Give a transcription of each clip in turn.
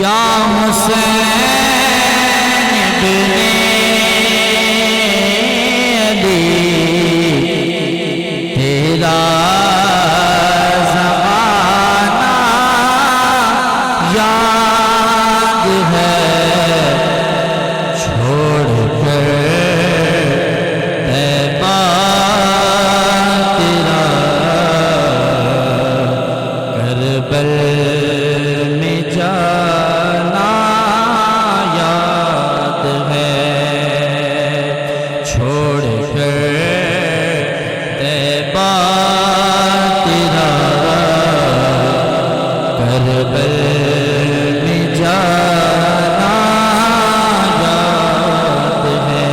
یا حسین ابن علی تیرا زمانہ یاد ہے چھوڑ کر طیبہ تیرا کربل میں جانا یاد ہے چھوڑ کر طیبہ تیرا کربل میں جانا یاد ہے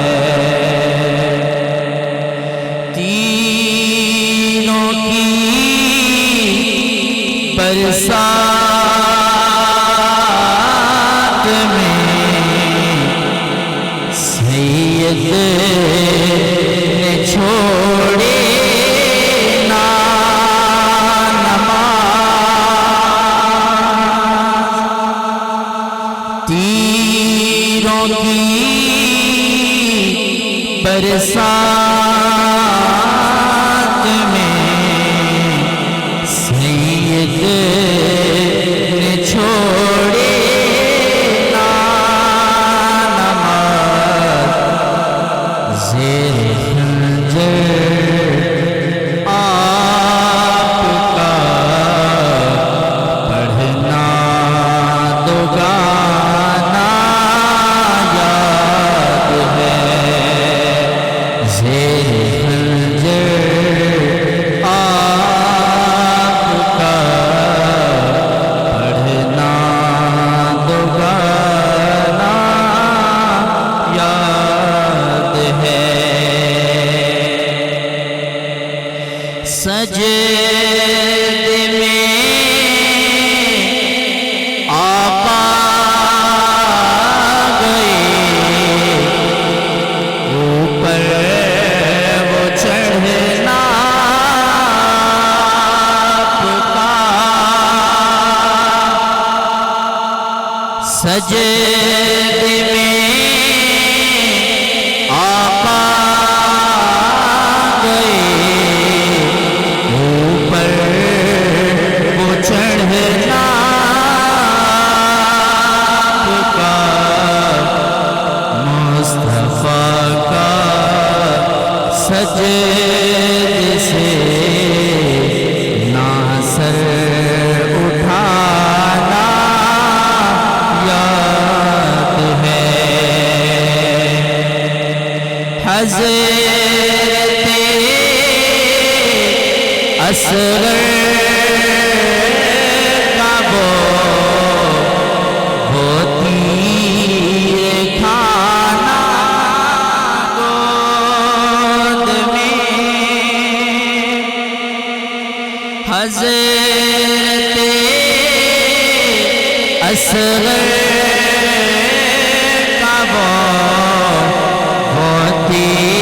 تینوں کی برسات میں سید نے چھوڑے نا نماز تیروں کی برسات میں سید نے چھوڑے نا نماز زیر خنجر آپ کا پڑھنا دو گانا یاد ہے زیر خنجر آپ کا پڑھنا دو گانا یاد ہے سجدے میں آقا گئے اوپر وہ چڑھنا آپ کا سجدے میں آقا گئے اوپر وہ چڑھنا آپ کا مصطفیٰ کا سجدے سے ناصر اٹھانا یاد ہے حضرت اصغر کا وہ تیر کھانا گود میں حضرت اصغر کا وہ تیر